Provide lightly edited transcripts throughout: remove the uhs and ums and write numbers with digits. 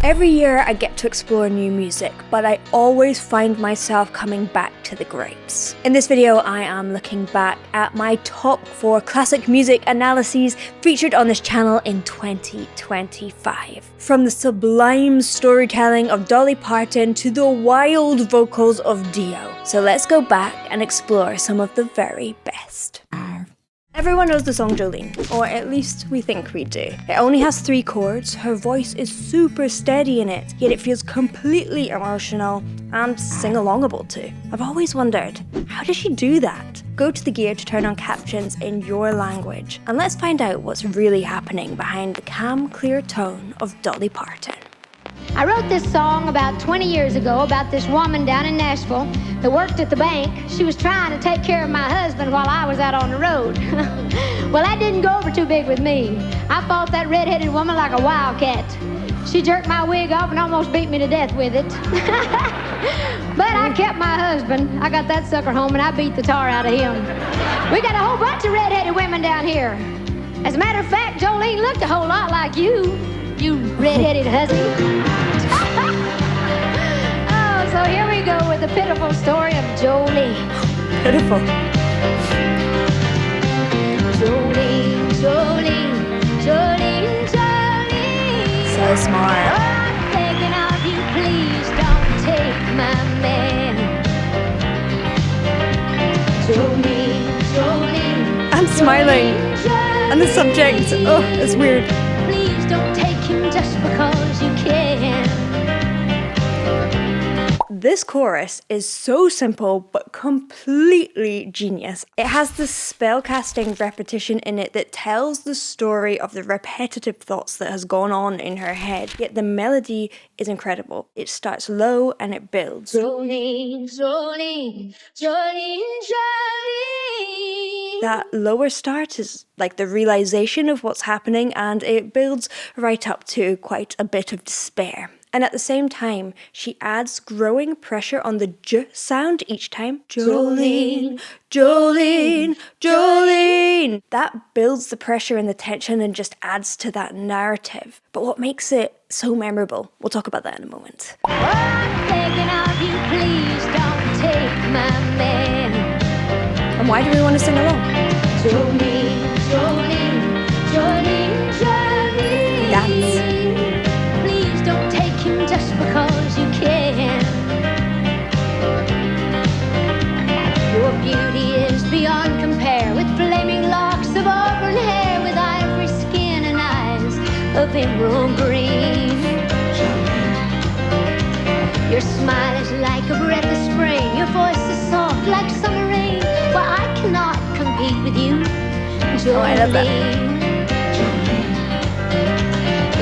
Every year I get to explore new music, but I always find myself coming back to the greats. In this video, I am looking back at my top 4 classic music analyses featured on this channel in 2025. From the sublime storytelling of Dolly Parton to the wild vocals of Dio. So let's go back and explore some of the very best. Everyone knows the song Jolene, or at least we think we do. It only has 3 chords, her voice is super steady in it, yet it feels completely emotional and sing-alongable too. I've always wondered, how does she do that? Go to the gear to turn on captions in your language, and let's find out what's really happening behind the calm, clear tone of Dolly Parton. I wrote this song about 20 years ago about this woman down in Nashville that worked at the bank. She was trying to take care of my husband while I was out on the road. Well, that didn't go over too big with me. I fought that red-headed woman like a wildcat. She jerked my wig off and almost beat me to death with it. But I kept my husband. I got that sucker home and I beat the tar out of him. We got a whole bunch of red-headed women down here. As a matter of fact, Jolene looked a whole lot like you red-headed hussy. Oh, so here we go with the pitiful story of Jolene. Pitiful. Jolene, Jolene, Jolene, Jolene. So smart. Oh, I'm begging of you, please don't take my man. Jolene, Jolene. I'm smiling. Jolene, And the subject, oh, it's weird. Please don't take him just because you can. This chorus is so simple but completely genius. It has this spellcasting repetition in it that tells the story of the repetitive thoughts that has gone on in her head. Yet the melody is incredible. It starts low and it builds. Jolene, Jolene, Jolene, Jolene. That lower start is like the realization of what's happening, and it builds right up to quite a bit of despair. And at the same time, she adds growing pressure on the J sound each time. Jolene, Jolene, Jolene. That builds the pressure and the tension and just adds to that narrative. But what makes it so memorable? We'll talk about that in a moment. Oh, I'm begging of you, please don't take my man. And why do we want to sing along? Jolene, Jolene, Jolene, Jolene. Dance. Please don't take him just because you can. Your beauty is beyond compare, with flaming locks of auburn hair, with ivory skin and eyes of emerald green. Your smile is like a breath of spring, your voice is soft like summer rain. Well, I cannot compete with you, Jolene. Oh, I love that.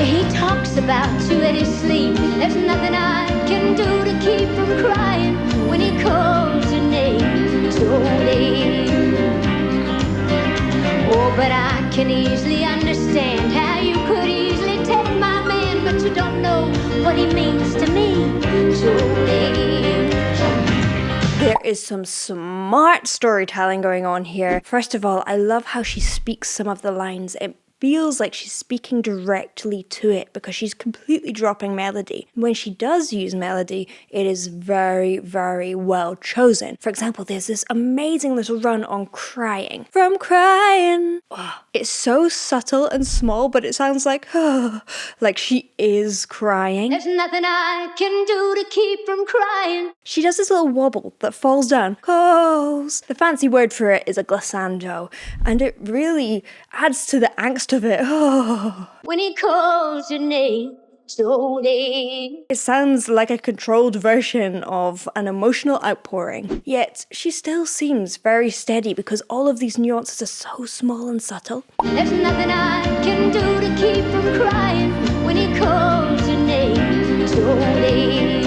He talks about you at his sleep. There's nothing I can do to keep from crying when he calls your name, Jolene. Oh, but I can easily understand how you could easily take my man, but you don't know what he means to me, Jolene. There is some smart storytelling going on here. First of all, I love how she speaks some of the lines. It feels like she's speaking directly to it because she's completely dropping melody. When she does use melody, it is very, very well chosen. For example, there's this amazing little run on crying. From crying. Oh, it's so subtle and small, but it sounds like, oh, like she is crying. There's nothing I can do to keep from crying. She does this little wobble that falls down. Calls. The fancy word for it is a glissando, and it really adds to the angst of it. Oh. When he calls your name, Jolene. It sounds like a controlled version of an emotional outpouring. Yet she still seems very steady because all of these nuances are so small and subtle. There's nothing I can do to keep from crying when he calls your name, Jolene.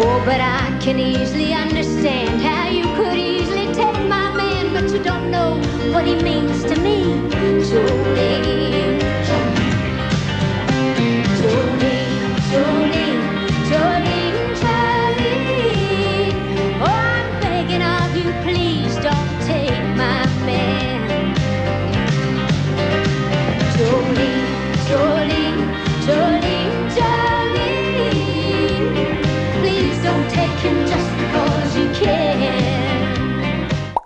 Oh, but I can easily understand how you could easily take my man, but you don't know what he means to me, Jolene. Jolene, Jolene, Jolene, Jolene. Oh, I'm begging of you, please don't take my man. Jolene, Jolene.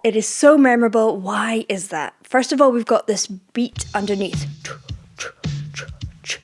It is so memorable. Why is that? First of all, we've got this beat underneath.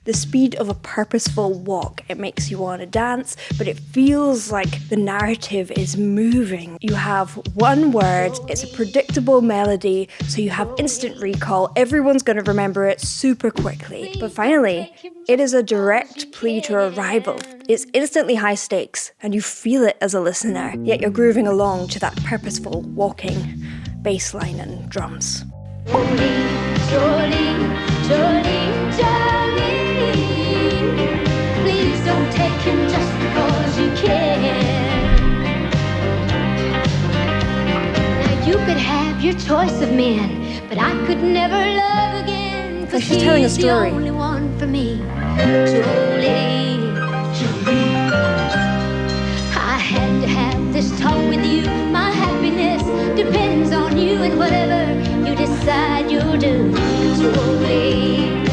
The speed of a purposeful walk. It makes you want to dance, but it feels like the narrative is moving. You have one word, it's a predictable melody, so you have instant recall. Everyone's going to remember it super quickly. But finally, it is a direct plea to a rival. It's instantly high stakes, and you feel it as a listener, yet you're grooving along to that purposeful walking bass line and drums. Jolene, Jolene, Jolene, Jolene. Please don't take him just because you can. Now you could have your choice of men, but I could never love again. Like she's telling a story. The only one for me. Jolene, Jolene. I had to have this talk with you. My happiness depends on you, and whatever you decide you'll do. Jolene.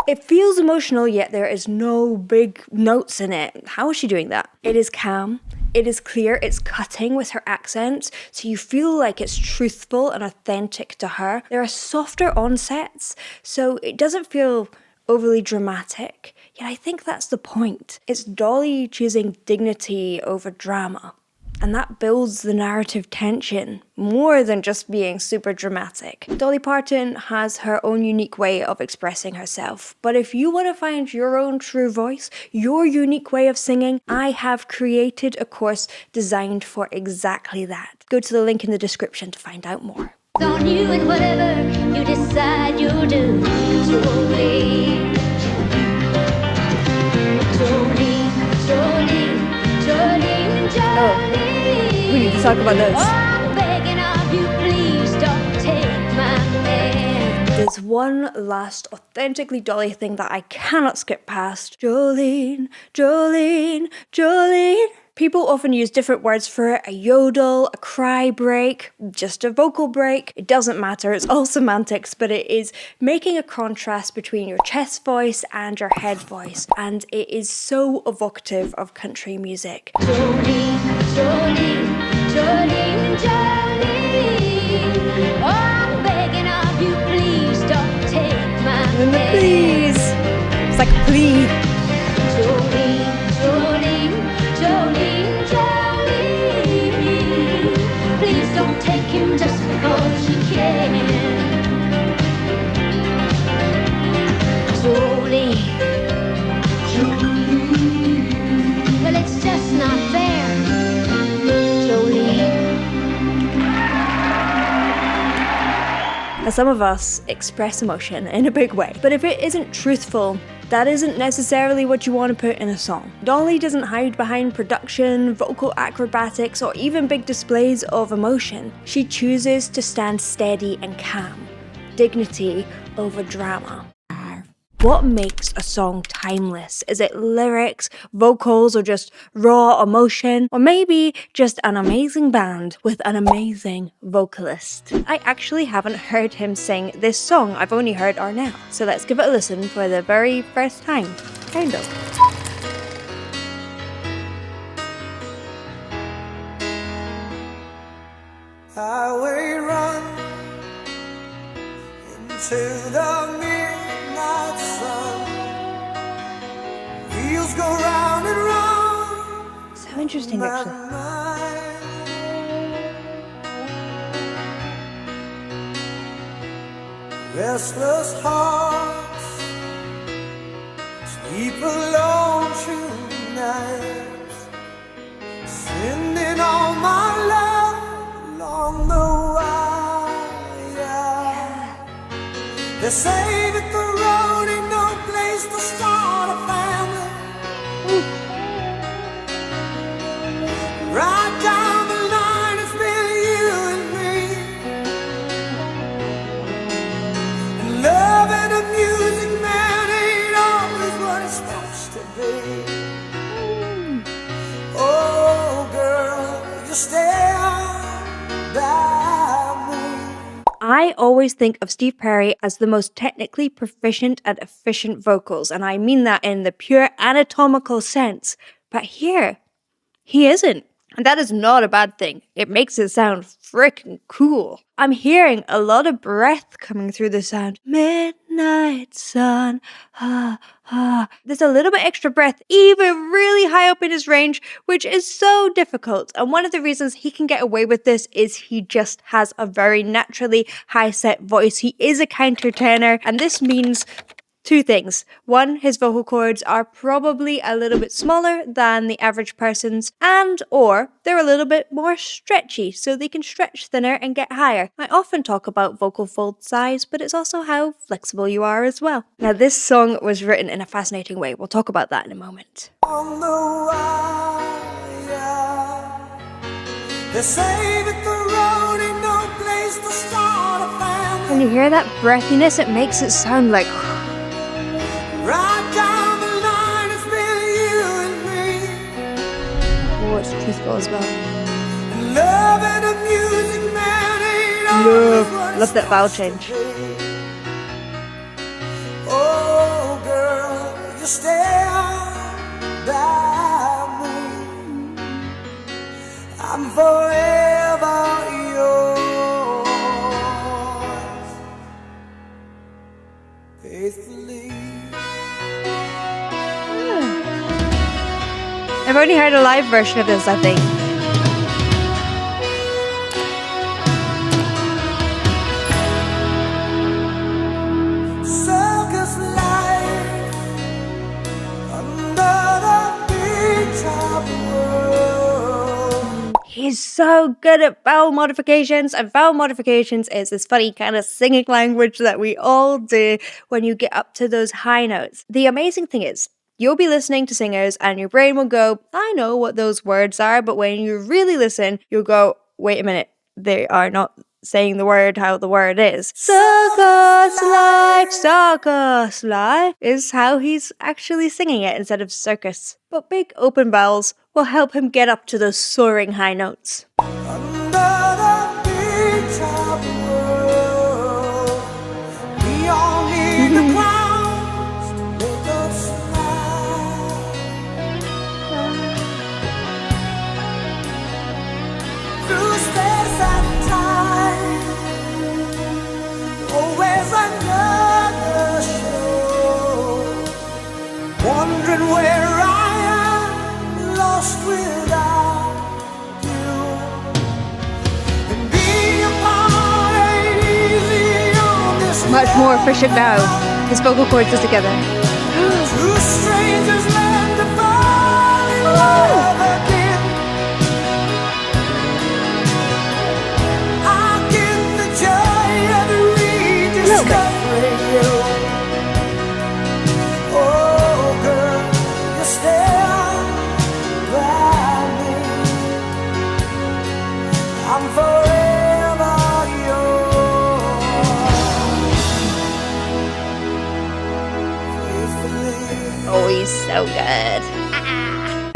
It feels emotional, yet there is no big notes in it. How is she doing that? It is calm, it is clear, it's cutting with her accents, so you feel like it's truthful and authentic to her. There are softer onsets, so it doesn't feel overly dramatic, yet I think that's the point. It's Dolly choosing dignity over drama. And that builds the narrative tension more than just being super dramatic. Dolly Parton has her own unique way of expressing herself. But if you want to find your own true voice, your unique way of singing, I have created a course designed for exactly that. Go to the link in the description to find out more. On you, and whatever you decide you'll do. Jolene, Jolene, Jolene, Jolene, Jolene. We need to talk about this. I'm begging of you, please don't take my man. There's one last authentically Dolly thing that I cannot skip past. Jolene, Jolene, Jolene. People often use different words for it, a yodel, a cry break, just a vocal break. It doesn't matter, it's all semantics, but it is making a contrast between your chest voice and your head voice. And it is so evocative of country music. Jolene, Jolene, Jolene, Jolene. Oh, I'm begging of you, please don't take my And the man. please. It's like a plea. Jolene, Jolene, Jolene, Jolene. Please don't take him just because you can. Jolene, Jolene. Well, it's just not fair. Jolene. Now, some of us express emotion in a big way, but if it isn't truthful, that isn't necessarily what you want to put in a song. Dolly doesn't hide behind production, vocal acrobatics, or even big displays of emotion. She chooses to stand steady and calm. Dignity over drama. What makes a song timeless? Is it lyrics, vocals, or just raw emotion? Or maybe just an amazing band with an amazing vocalist? I actually haven't heard him sing this song, I've only heard Arnell. So let's give it a listen for the very first time, kind of. Highway run into the midnight sun. Wheels go round and round. So interesting, actually. Restless hearts sleep alone tonight, sending all my love along the wire. They say that the road ain't no place to start a family. Right down the line, it's been you and me. And loving a music man ain't always what it's supposed to be. Oh, girl, you stand by me. I always think of Steve Perry as the most technically proficient and efficient vocals, and I mean that in the pure anatomical sense. But here, he isn't. And that is not a bad thing. It makes it sound freaking cool. I'm hearing a lot of breath coming through the sound. Midnight sun, ah, ah. There's a little bit extra breath, even really high up in his range, which is so difficult. And one of the reasons he can get away with this is he just has a very naturally high set voice. He is a countertenor, and this means two things. One, his vocal cords are probably a little bit smaller than the average person's, and or they're a little bit more stretchy, so they can stretch thinner and get higher. I often talk about vocal fold size, but it's also how flexible you are as well. Now, this song was written in a fascinating way. We'll talk about that in a moment. On the wire, they say that the road ain't no place to start a family. When you hear that breathiness, it makes it sound like Right down the line, it's been you and me. oh, it's truthful as well. Love and the music, man, ain't always what Love that vowel it's supposed change. to be. Oh, girl, you stand by me. I'm forever yours, faithfully. I've only heard a live version of this, I think. Circus life under the big top world. He's so good at vowel modifications, and vowel modifications is this funny kind of singing language that we all do when you get up to those high notes. The amazing thing is, you'll be listening to singers and your brain will go, I know what those words are, but when you really listen, you'll go, wait a minute, they are not saying the word how the word is. Circus life is how he's actually singing it instead of circus. But big open vowels will help him get up to those soaring high notes. Under the big top world, we all need the clowns to make us smile. Through space and time, always another show. Wondering where I am, lost without you. And being apart ain't easy on this Much more efficient now. His vocal cords are together. Two strangers learn to fall in love again. I'll get the joy of rediscovering you. Oh, girl, you're still by me. I'm forever yours. Faithfully. Oh, he's so good.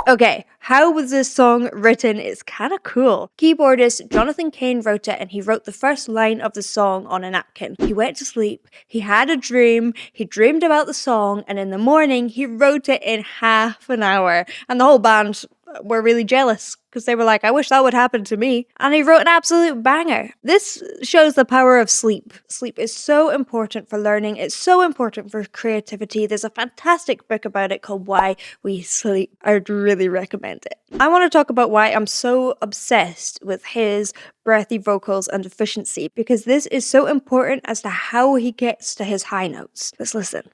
Okay, how was this song written is kind of cool. Keyboardist Jonathan Cain wrote it, and he wrote the first line of the song on a napkin. He went to sleep, he had a dream, he dreamed about the song, and in the morning he wrote it in half an hour. And the whole band were really jealous because they were like, I wish that would happen to me. And he wrote an absolute banger. This shows the power of sleep. Sleep is so important for learning. It's so important for creativity. There's a fantastic book about it called Why We Sleep. I'd really recommend it. I want to talk about why I'm so obsessed with his breathy vocals and efficiency, because this is so important as to how he gets to his high notes. Let's listen.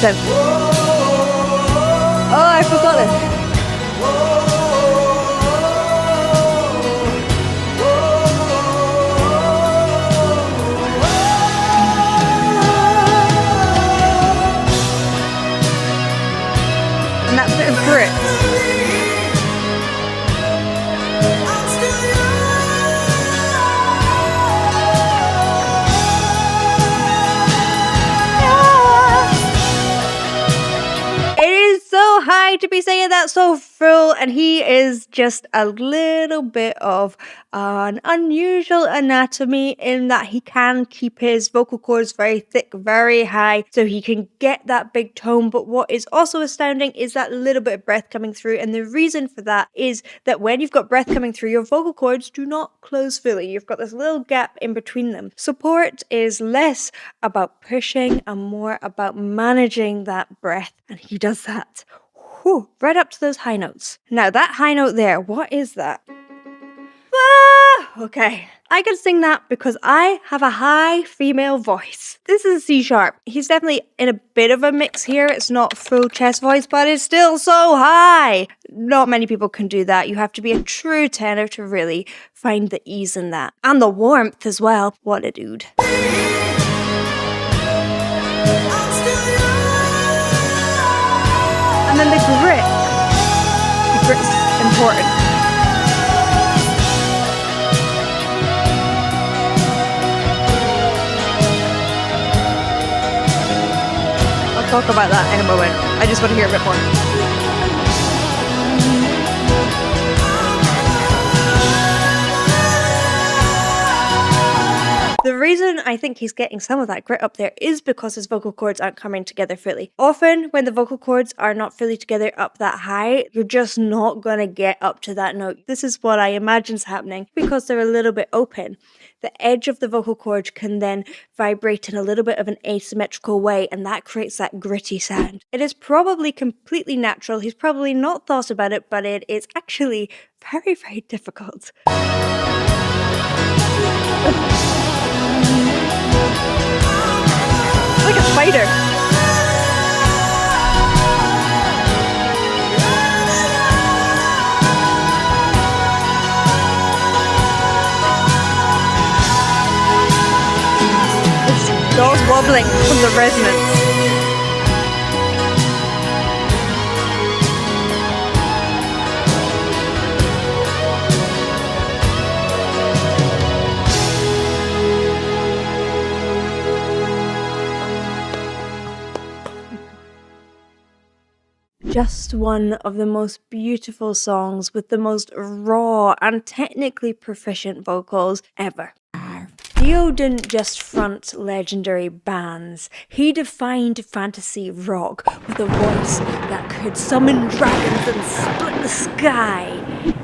Awesome. Oh, I forgot this. And that's it for it. It is so high to be saying that so full, and he is just a little bit of an unusual anatomy in that he can keep his vocal cords very thick, very high, so he can get that big tone. But what is also astounding is that little bit of breath coming through, and the reason for that is that when you've got breath coming through, your vocal cords do not close fully. You've got this little gap in between them. Support is less about pushing and more about managing that breath, and he does that right up to those high notes. Now that high note there, what is that? Okay, I can sing that because I have a high female voice. This is a C sharp. He's definitely in a bit of a mix here. It's not full chest voice, but it's still so high. Not many people can do that. You have to be a true tenor to really find the ease in that. And the warmth as well. What a dude. And then the grit. The grit's important. I'll talk about that in a moment. I just want to hear a bit more. The reason I think he's getting some of that grit up there is because his vocal cords aren't coming together fully. Often when the vocal cords are not fully together up that high, you're just not going to get up to that note. This is what I imagine's happening because they're a little bit open. The edge of the vocal cord can then vibrate in a little bit of an asymmetrical way, and that creates that gritty sound. It is probably completely natural. He's probably not thought about it, but it is actually very, very difficult. Like a spider. It's jaws wobbling from the resonance. Just one of the most beautiful songs with the most raw and technically proficient vocals ever. Dio didn't just front legendary bands, he defined fantasy rock with a voice that could summon dragons and split the sky.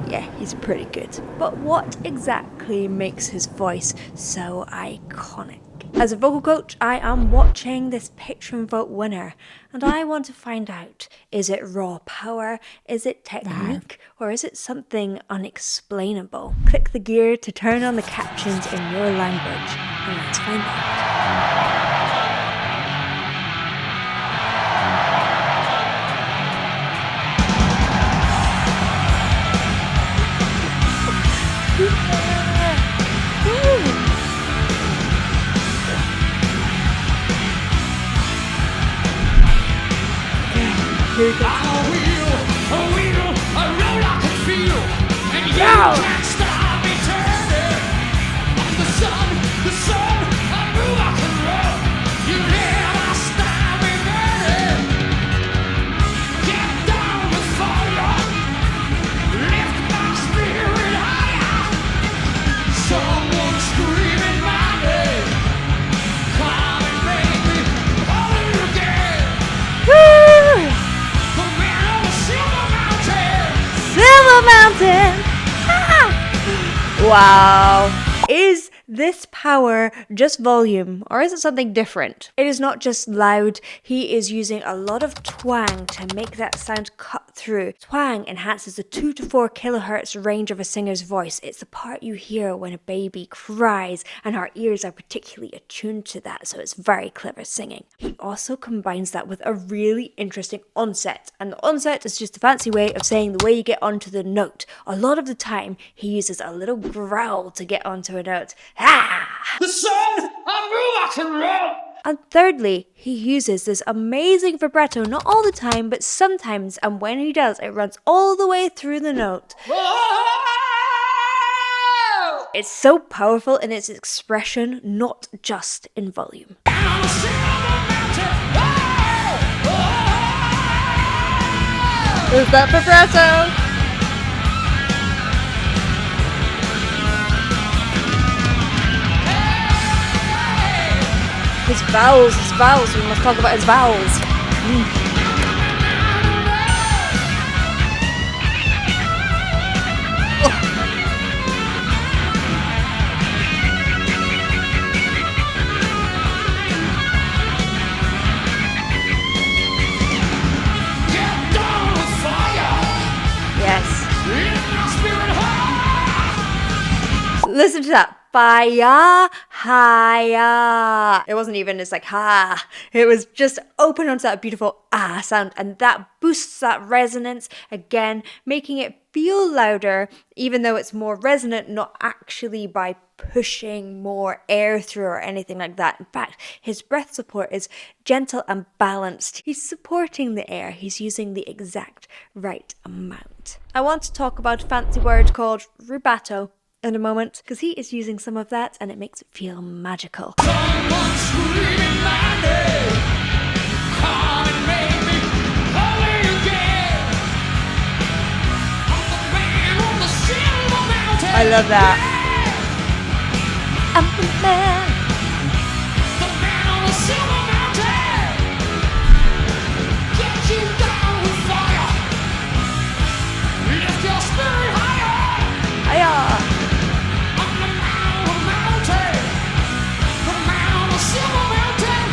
Yeah, he's pretty good. But what exactly makes his voice so iconic? As a vocal coach, I am watching this Patreon vote winner, and I want to find out, is it raw power, is it technique, or is it something unexplainable? Click the gear to turn on the captions in your language, and let's find out. Here we go. A wheel, a road I can feel, and you can't stop me turning. I'm the sun, I move, I can run. You never stop me burning. Get down with fire, lift my spirit higher. Someone screaming my name, come and make me whole again. Woo! Silver Mountain! Ah! Wow. Is this power just volume, or is it something different? It is not just loud, he is using a lot of twang to make that sound cut through. Twang enhances the 2 to 4 kilohertz range of a singer's voice. It's the part you hear when a baby cries, and our ears are particularly attuned to that, so it's very clever singing. He also combines that with a really interesting onset, and the onset is just a fancy way of saying the way you get onto the note. A lot of the time, he uses a little growl to get onto a note. Ah! The sun, I move, I can run. And thirdly, he uses this amazing vibrato, not all the time, but sometimes, and when he does, it runs all the way through the note. Whoa! It's so powerful in its expression, not just in volume. Is that vibrato? His vowels, we must talk about his vowels. Get down with fire. Yes. In my spirit high. Listen to that. Fire, higher. It wasn't even, it's like ha. It was just open onto that beautiful ah sound, and that boosts that resonance again, making it feel louder, even though it's more resonant, not actually by pushing more air through or anything like that. In fact, his breath support is gentle and balanced. He's supporting the air. He's using the exact right amount. I want to talk about a fancy word called rubato in a moment, because he is using some of that and it makes it feel magical. Someone screaming my name. Come and make me holy again. I'm the man on the silver mountain. I love that. I'm the man. The man on the silver mountain. Get you down with fire. Lift your spirit higher. Hiya. I'm the man on the mountain. The man on the silver mountain.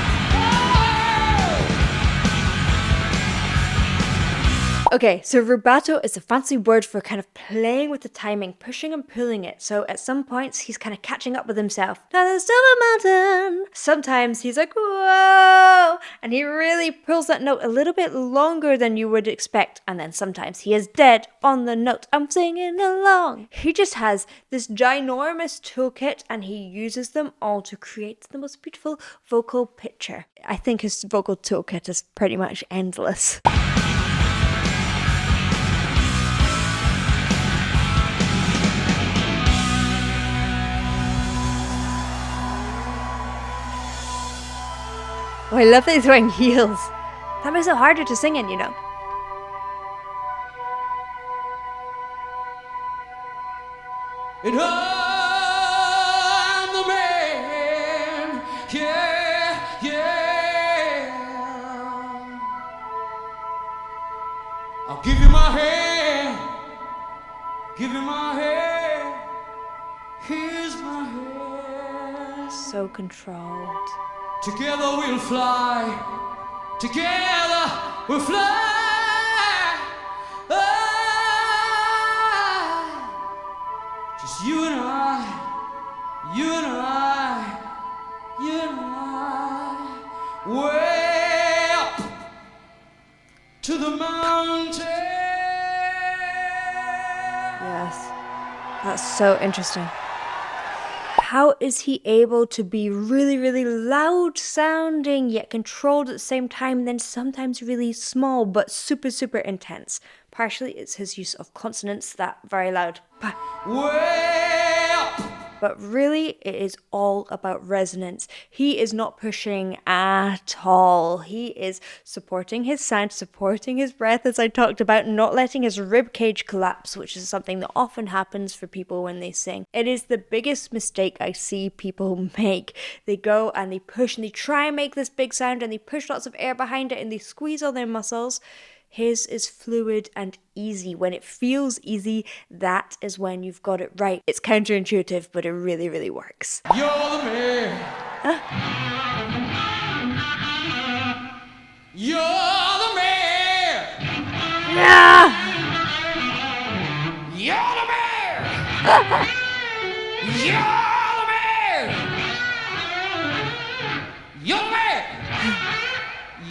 Oh. Okay, so rubato is a fancy word for kind of playing with the timing, pushing and pulling it. So at some points, he's kind of catching up with himself. Now the silver mountain. Sometimes he's like, whoa, and he really pulls that note a little bit longer than you would expect. And then sometimes he is dead on the note. I'm singing along. He just has this ginormous toolkit and he uses them all to create the most beautiful vocal picture. I think his vocal toolkit is pretty much endless. Oh, I love that he's wearing heels. That makes it harder to sing in, you know. And I'm the man, yeah, yeah. I'll give you my hand, give you my hand. Here's my hand. So controlled. Together we'll fly. Together we'll fly. Just you and I, you and I, you and I, way up to the mountain. Yes. That's so interesting. How is he able to be really, really loud sounding yet controlled at the same time, then sometimes really small but super, super intense? Partially it's his use of consonants, that very loud pa. Way up. But really it is all about resonance. He is not pushing at all. He is supporting his sound, supporting his breath, as I talked about, not letting his rib cage collapse, which is something that often happens for people when they sing. It is the biggest mistake I see people make. They go and they push and they try and make this big sound and they push lots of air behind it and they squeeze all their muscles. His is fluid and easy. When it feels easy, that is when you've got it right. It's counterintuitive, but it really, really works. You're the man. You're the man. Yeah! You're the man. You're the man. You're the man.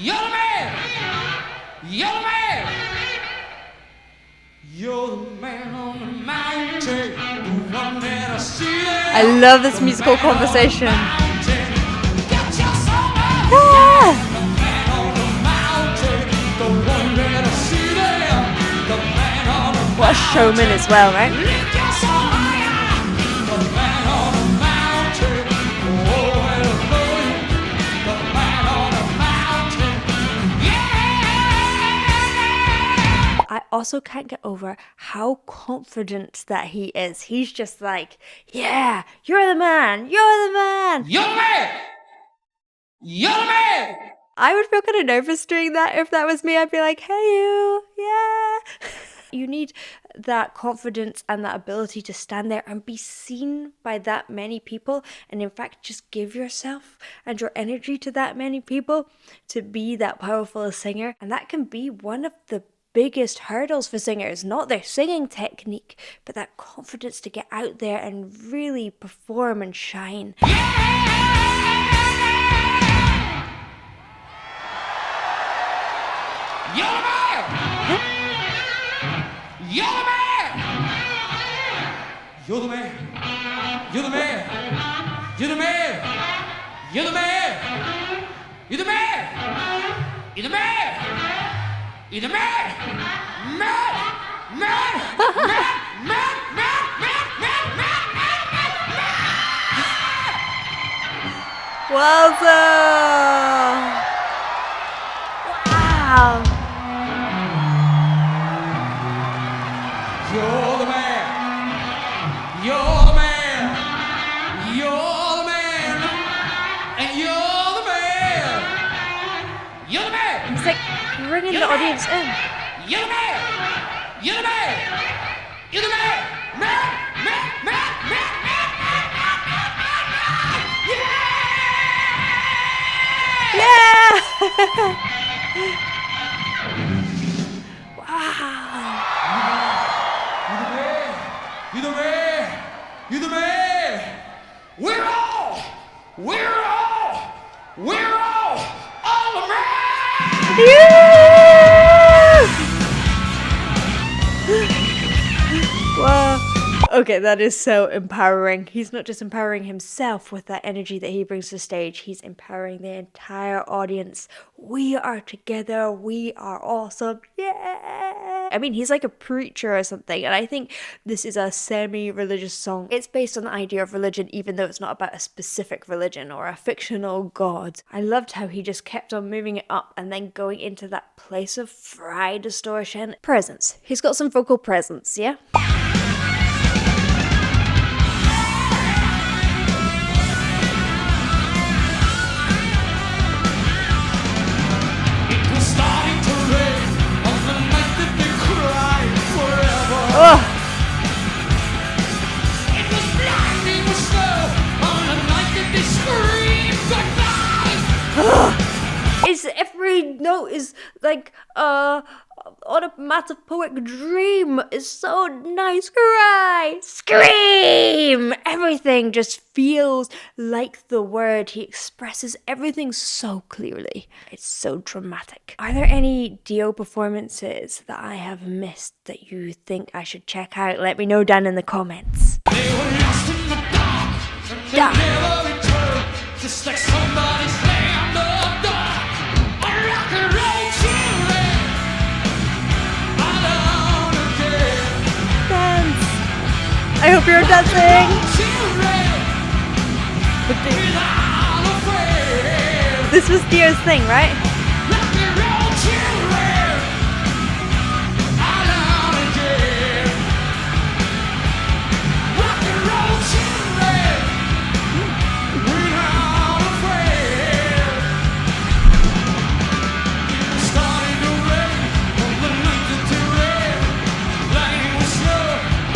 You're the man. You're the man. You're the man on the mountain, the one that I see there. I love this musical conversation. Mountain, get your soul up. Yeah! The man on the mountain, the one that I see there. The man on the What a showman as well, right? lift your soul higher. The man on the mountain, oh, hallelujah. The man on the mountain, yeah. I also can't get over how confident that he is. He's just like, yeah, you're the man, you're the man. You're the man! You're the man! I would feel kind of nervous doing that if that was me. I'd be like, hey you, yeah. You need that confidence and that ability to stand there and be seen by that many people, and in fact just give yourself and your energy to that many people to be that powerful a singer. And that can be one of the biggest hurdles for singers, not their singing technique, but that confidence to get out there and really perform and shine. You're the man! You're the man! You're the man! You're the man! You're the man! You're the man! You're the man! You're the man! You're the man! Man! Man! Man! Man! Man! Man! Man! Well done! Wow! You're the man. You're the man. You're the man. And you're the man. You're the man. It's like bringing the audience in. You're the man. You're the man. You're the man. Man. Man. Man. Man. Man. Yeah! Wow! You're the man. You're the man. We're all the man. Wow. Okay, that is so empowering. He's not just empowering himself with that energy that he brings to stage, he's empowering the entire audience. We are together, we are awesome, yeah! I mean, he's like a preacher or something, and I think this is a semi-religious song. It's based on the idea of religion, even though it's not about a specific religion or a fictional god. I loved how he just kept on moving it up and then going into that place of fry distortion. Presence. He's got some vocal presence, yeah? It was blinding with snow on the night that they screamed goodbye. It's every note is like onomatopoeic dream. It's so nice. Cry, scream. Everything just feels like the word. He expresses everything so clearly. It's so dramatic. Are there any Dio performances that I have missed that you think I should check out? Let me know down in the comments. They were lost in the dark, and they never returned, just like somebody slammed the door. A rock and roll children, alone again. Dance. I hope you're dancing. Children, without a friend. This was Dio's thing, right? Rock and roll children, alone again. Rock and roll children, without a friend. It was starting to rain on the night that they ran. Lightning was slow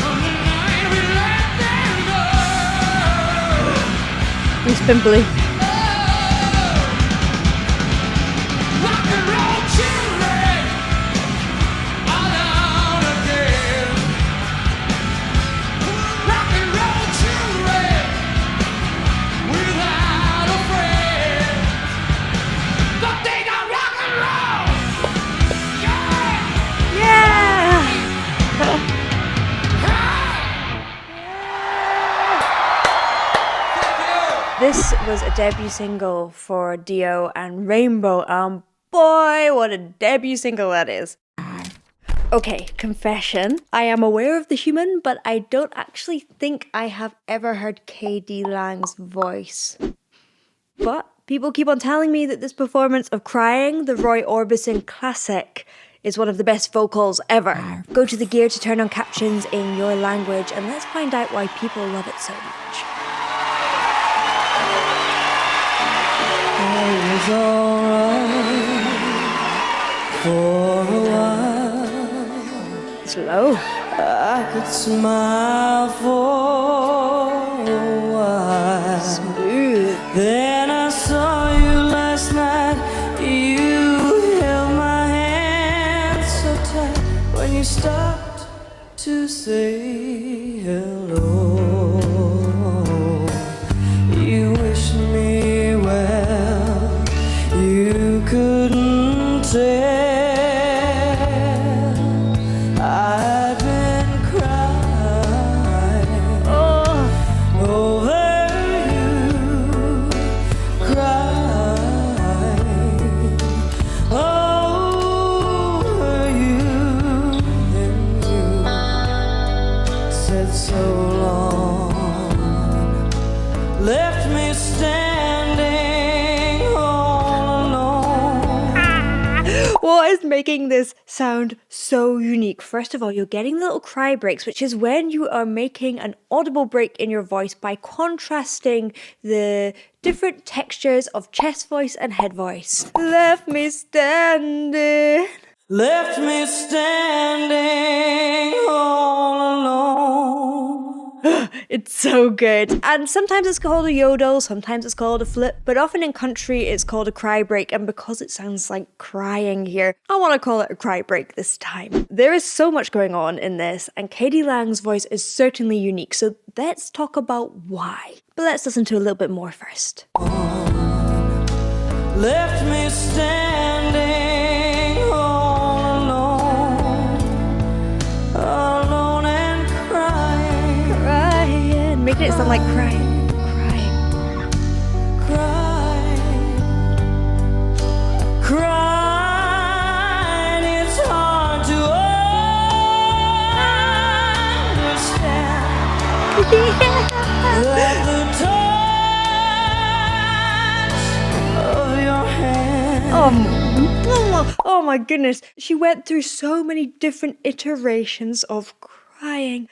on the night we let them go. Bruce Pimply. Rock and roll children, alone again. Rock and roll children, without a friend. But they got rock and roll. Yeah. Yeah! This was a debut single for Dio and Rainbow, and boy, what a debut single that is. Okay, confession. I am aware of the human, but I don't actually think I have ever heard KD Lang's voice. But people keep on telling me that this performance of Crying, the Roy Orbison classic, is one of the best vocals ever. Go to the gear to turn on captions in your language and let's find out why people love it so much. It was alright for a while. Slow. I could smile for a while. Smooth. Then I saw you last night. You held my hand so tight when you stopped to say hello. You wished me well. You couldn't tell. I'd been crying over you, crying over you, and you said so long, left me standing all alone. What is making this sound so unique? First of all, you're getting little cry breaks, which is when you are making an audible break in your voice by contrasting the different textures of chest voice and head voice. Left me standing. Left me standing all alone. It's so good. And sometimes it's called a yodel, sometimes it's called a flip, but often in country it's called a cry break. And because it sounds like crying here, I want to call it a cry break this time. There is so much going on in this, and k.d. lang's voice is certainly unique. So let's talk about why. But let's listen to a little bit more first. Left me standing all alone, alone and crying, Crying. Making it sound like crying. crying, crying. It's hard to understand that the touch of your hand. Oh my goodness. She went through so many different iterations of crying,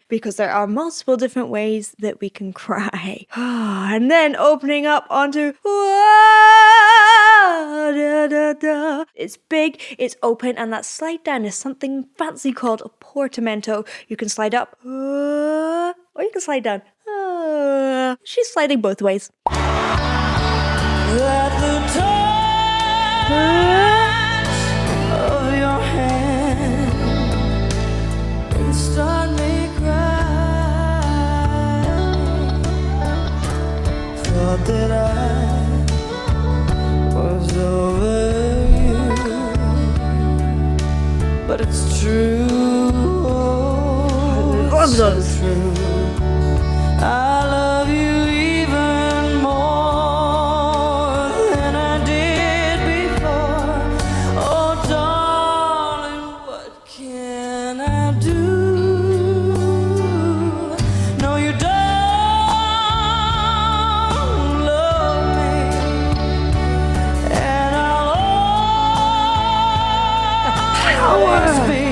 because there are multiple different ways that we can cry. And then opening up onto it's big, it's open, and that slide down is something fancy called a portamento. You can slide up or you can slide down. She's sliding both ways. That the touch of your hand can start me crying. Thought that I was over you, but it's true. Oh, love it's so those. true. I love you even more than I did before. Oh, darling, what can I do? No, you don't love me, and I'll always be.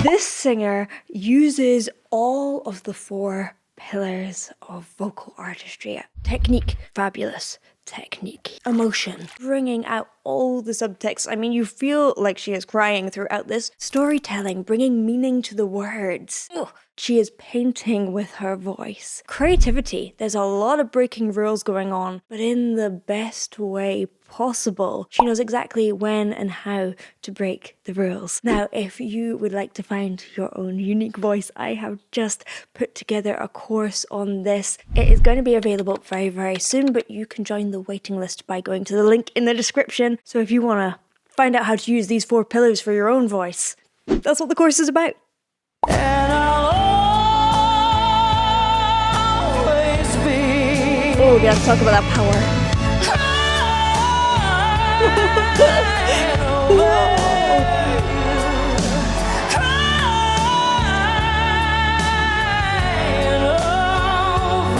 This singer uses all of the 4 pillars of vocal artistry. Technique, fabulous. Technique. Emotion, bringing out all the subtext. I mean, you feel like she is crying throughout this. Storytelling, bringing meaning to the words. Ugh. She is painting with her voice. Creativity, there's a lot of breaking rules going on, but in the best way possible. She knows exactly when and how to break the rules. Now, if you would like to find your own unique voice, I have just put together a course on this. It is going to be available very, very soon, but you can join the waiting list by going to the link in the description. So if you want to find out how to use these 4 pillars for your own voice, that's what the course is about. And I'll always be. Oh, we gotta talk about that power.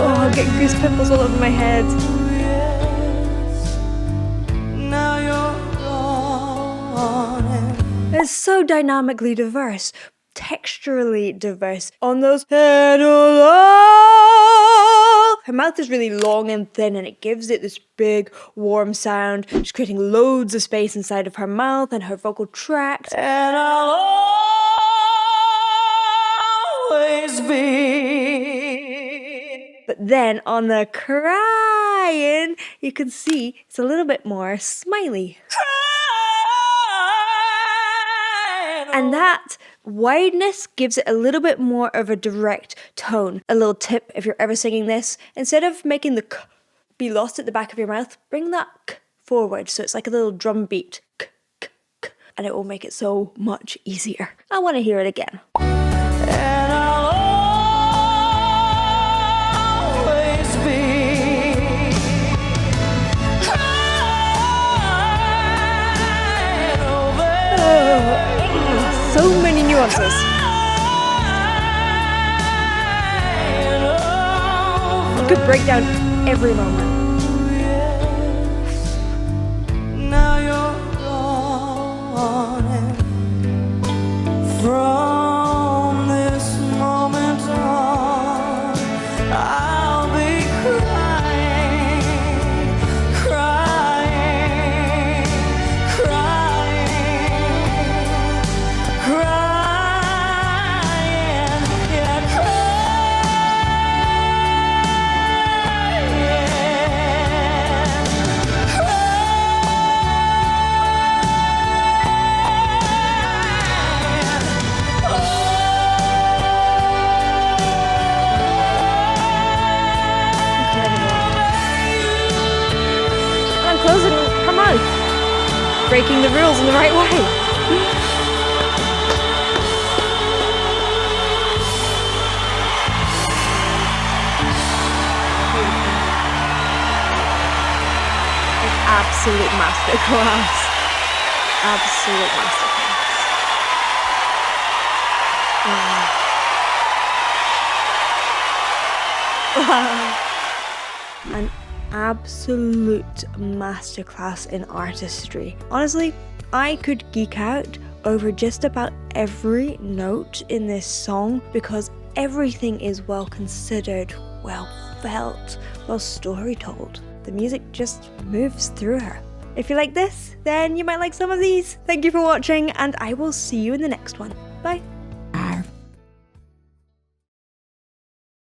Oh, I'm getting goose pimples all over my head. Now you're is so dynamically diverse, texturally diverse on those Her mouth is really long and thin, and it gives it this big, warm sound. She's creating loads of space inside of her mouth and her vocal tracts. And I'll always be. But then on the crying, you can see it's a little bit more smiley. And that wideness gives it a little bit more of a direct tone. A little tip if you're ever singing this, instead of making the k be lost at the back of your mouth, bring that k forward so it's like a little drum beat. K, k, k, and it will make it so much easier. I want to hear it again. And I'll always be crying over. So many nuances. You could break down every moment. Now you're gone, and from this moment on, I'll be crying, crying, crying, crying, yeah, And I'm closing her mouth. Breaking the rules in the right way. Absolute masterclass. Absolute masterclass. Wow. An absolute masterclass in artistry. Honestly, I could geek out over just about every note in this song because everything is well considered, well felt, well story told. The music just moves through her. If you like this, then you might like some of these. Thank you for watching, and I will see you in the next one. Bye.